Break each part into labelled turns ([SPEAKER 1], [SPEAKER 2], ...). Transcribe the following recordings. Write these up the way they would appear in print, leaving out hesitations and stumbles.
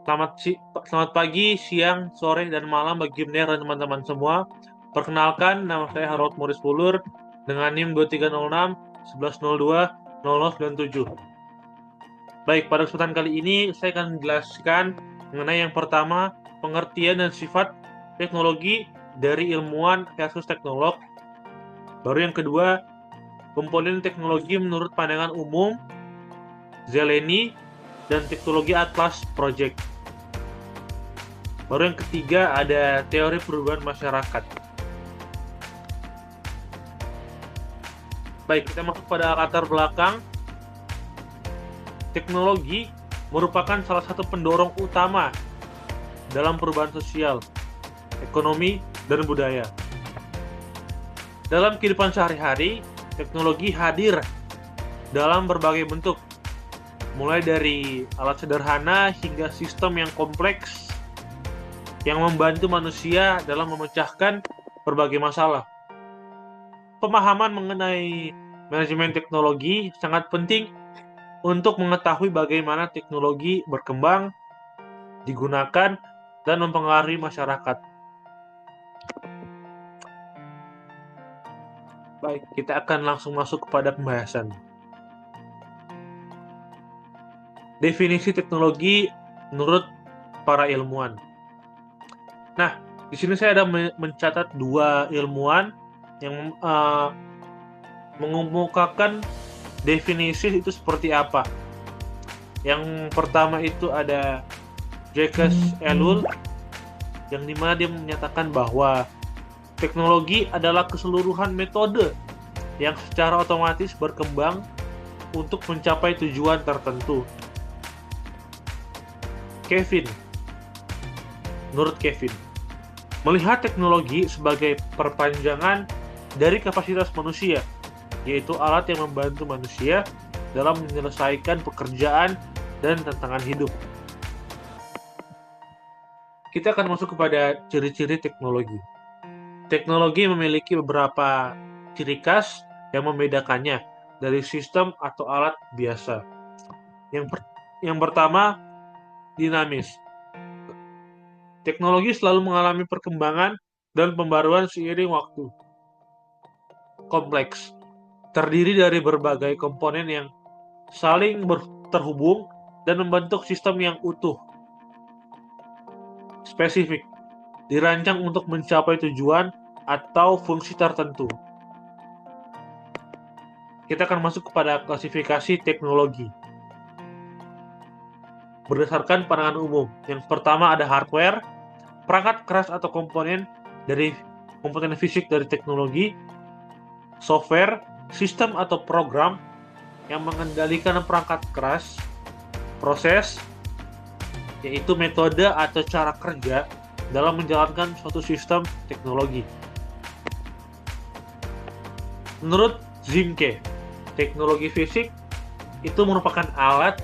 [SPEAKER 1] Selamat pagi, siang, sore, dan malam bagi Mner dan teman-teman semua. Perkenalkan, nama saya Harold Morris Pulur dengan NIM 2306 1102 0097. Baik, pada kesempatan kali ini saya akan menjelaskan mengenai yang pertama, pengertian dan sifat teknologi dari ilmuwan versus teknolog. Baru yang kedua, komponen teknologi menurut pandangan umum, Zeleny, dan teknologi Atlas Project. Baru yang ketiga ada teori perubahan masyarakat. Baik, kita masuk pada latar belakang. Teknologi merupakan salah satu pendorong utama dalam perubahan sosial, ekonomi, dan budaya. Dalam kehidupan sehari-hari, teknologi hadir dalam berbagai bentuk, mulai dari alat sederhana hingga sistem yang kompleks yang membantu manusia dalam memecahkan berbagai masalah. Pemahaman mengenai manajemen teknologi sangat penting untuk mengetahui bagaimana teknologi berkembang, digunakan, dan mempengaruhi masyarakat. Baik, kita akan langsung masuk kepada pembahasan. Definisi teknologi menurut para ilmuwan. Nah, di sini saya ada mencatat dua ilmuwan yang mengemukakan definisi itu seperti apa. Yang pertama itu ada Jacques Ellul, yang dimana dia menyatakan bahwa teknologi adalah keseluruhan metode yang secara otomatis berkembang untuk mencapai tujuan tertentu. Menurut Kevin, melihat teknologi sebagai perpanjangan dari kapasitas manusia, yaitu alat yang membantu manusia dalam menyelesaikan pekerjaan dan tantangan hidup. Kita akan masuk kepada ciri-ciri teknologi. Teknologi memiliki beberapa ciri khas yang membedakannya dari sistem atau alat biasa. Yang pertama, dinamis. Teknologi selalu mengalami perkembangan dan pembaruan seiring waktu. Kompleks. Terdiri dari berbagai komponen yang saling terhubung dan membentuk sistem yang utuh. Spesifik. Dirancang untuk mencapai tujuan atau fungsi tertentu. Kita akan masuk kepada klasifikasi teknologi. Berdasarkan pandangan umum. Yang pertama ada hardware, perangkat keras atau komponen fisik dari teknologi. Software, sistem atau program yang mengendalikan perangkat keras. Proses, yaitu metode atau cara kerja dalam menjalankan suatu sistem teknologi. Menurut Zimke, teknologi fisik itu merupakan alat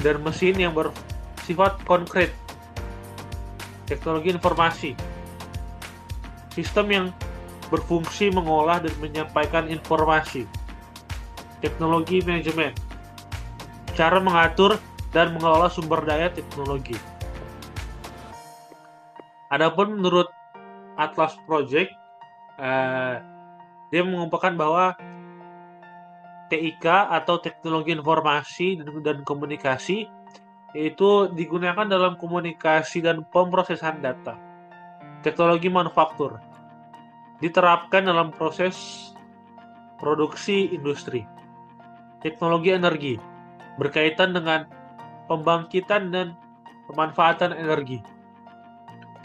[SPEAKER 1] dan mesin yang bersifat konkret. Teknologi informasi, sistem yang berfungsi mengolah dan menyampaikan informasi. Teknologi manajemen, cara mengatur dan mengelola sumber daya teknologi. Adapun menurut Atlas Project, dia mengumpulkan bahwa TIK atau teknologi informasi dan komunikasi itu digunakan dalam komunikasi dan pemrosesan data. Teknologi manufaktur diterapkan dalam proses produksi industri. Teknologi energi berkaitan dengan pembangkitan dan pemanfaatan energi.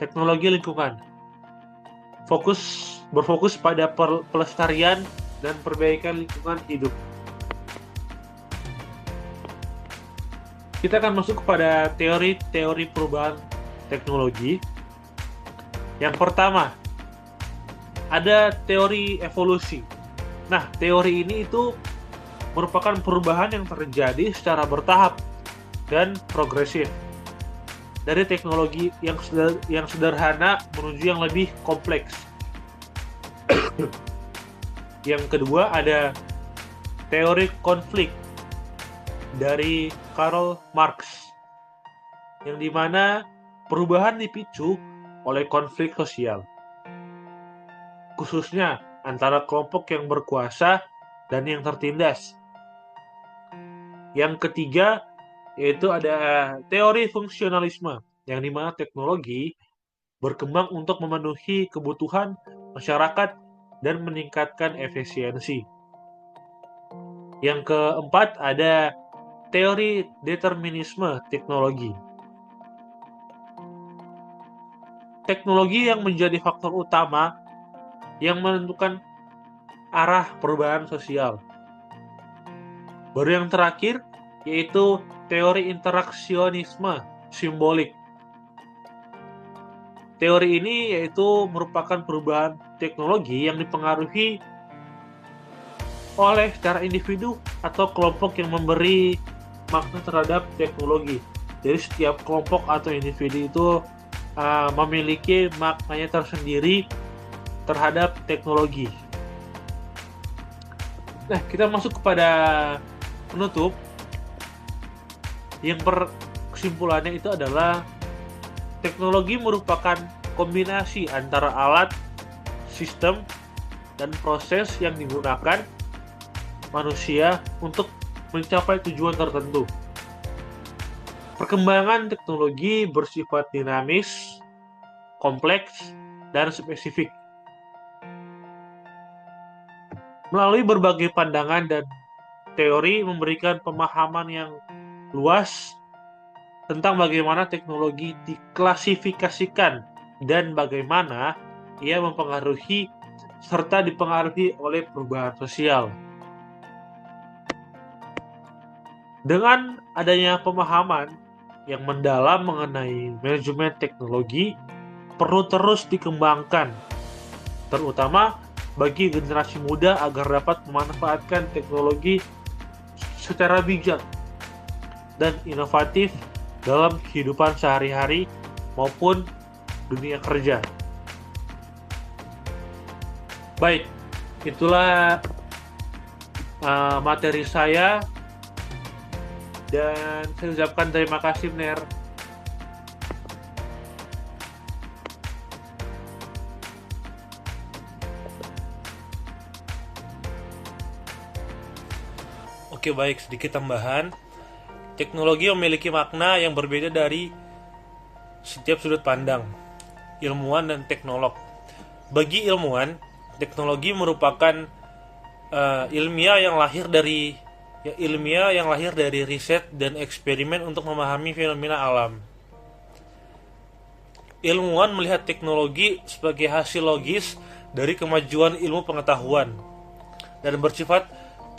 [SPEAKER 1] Teknologi lingkungan berfokus pada pelestarian dan perbaikan lingkungan hidup. Kita akan masuk kepada teori perubahan teknologi. Yang pertama, ada teori evolusi. Nah, teori ini itu merupakan perubahan yang terjadi secara bertahap dan progresif dari teknologi yang sederhana menuju yang lebih kompleks. Yang kedua ada teori konflik dari Karl Marx. yang dimana perubahan dipicu oleh konflik sosial, khususnya antara kelompok yang berkuasa dan yang tertindas. Yang ketiga, yaitu ada teori fungsionalisme, yang dimana teknologi berkembang untuk memenuhi kebutuhan masyarakat dan meningkatkan efisiensi. Yang keempat, ada teori determinisme teknologi. Teknologi yang menjadi faktor utama yang menentukan arah perubahan sosial. Baru yang terakhir, yaitu teori interaksionisme simbolik. Teori ini yaitu merupakan perubahan teknologi yang dipengaruhi oleh secara individu atau kelompok yang memberi makna terhadap teknologi. Jadi setiap kelompok atau individu itu memiliki maknanya tersendiri terhadap teknologi. Nah, kita masuk kepada penutup. Yang kesimpulannya itu adalah teknologi merupakan kombinasi antara alat, sistem, dan proses yang digunakan manusia untuk mencapai tujuan tertentu. Perkembangan teknologi bersifat dinamis, kompleks, dan spesifik. Melalui berbagai pandangan dan teori memberikan pemahaman yang luas tentang bagaimana teknologi diklasifikasikan dan bagaimana ia mempengaruhi serta dipengaruhi oleh perubahan sosial. Dengan adanya pemahaman yang mendalam mengenai manajemen teknologi perlu terus dikembangkan, terutama bagi generasi muda agar dapat memanfaatkan teknologi secara bijak dan inovatif dalam kehidupan sehari-hari maupun dunia kerja. Baik, itulah materi saya, dan saya ucapkan terima kasih, Ner.
[SPEAKER 2] Oke, baik, sedikit tambahan. Teknologi memiliki makna yang berbeda dari setiap sudut pandang ilmuwan dan teknolog. Bagi ilmuwan, teknologi merupakan ilmiah yang lahir dari riset dan eksperimen untuk memahami fenomena alam. Ilmuwan melihat teknologi sebagai hasil logis dari kemajuan ilmu pengetahuan dan bersifat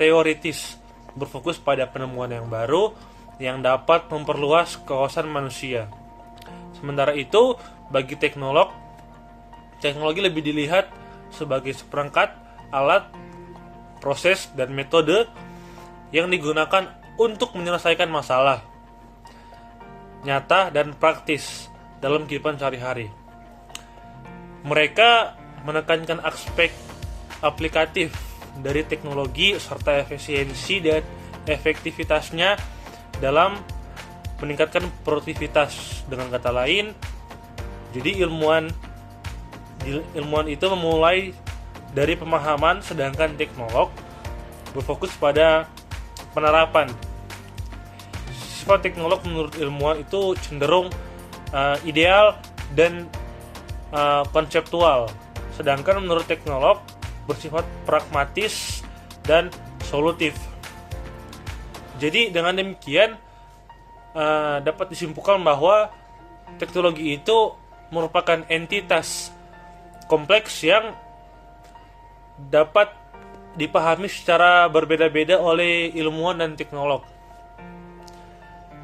[SPEAKER 2] teoritis, berfokus pada penemuan yang baru yang dapat memperluas kewawasan manusia. Sementara itu, bagi teknologi lebih dilihat sebagai seperangkat alat, proses, dan metode yang digunakan untuk menyelesaikan masalah nyata dan praktis dalam kehidupan sehari-hari. Mereka menekankan aspek aplikatif dari teknologi serta efisiensi dan efektivitasnya dalam meningkatkan produktivitas. Dengan kata lain, jadi ilmuwan itu memulai dari pemahaman, sedangkan teknolog berfokus pada penerapan. Sifat teknolog menurut ilmuwan itu cenderung ideal dan konseptual, sedangkan menurut teknolog bersifat pragmatis dan solutif. Jadi dengan demikian dapat disimpulkan bahwa teknologi itu merupakan entitas kompleks yang dapat dipahami secara berbeda-beda oleh ilmuwan dan teknolog.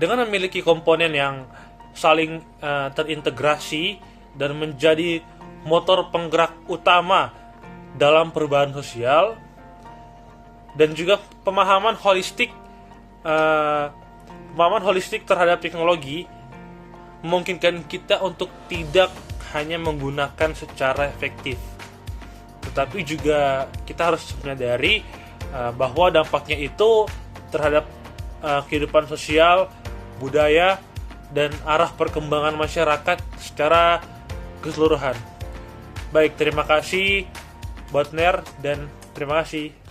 [SPEAKER 2] Dengan memiliki komponen yang saling terintegrasi dan menjadi motor penggerak utama dalam perubahan sosial, dan juga pemahaman holistik terhadap teknologi memungkinkan kita untuk tidak hanya menggunakan secara efektif, tetapi juga kita harus menyadari bahwa dampaknya itu terhadap kehidupan sosial, budaya, dan arah perkembangan masyarakat secara keseluruhan. Baik, terima kasih buat NER dan terima kasih.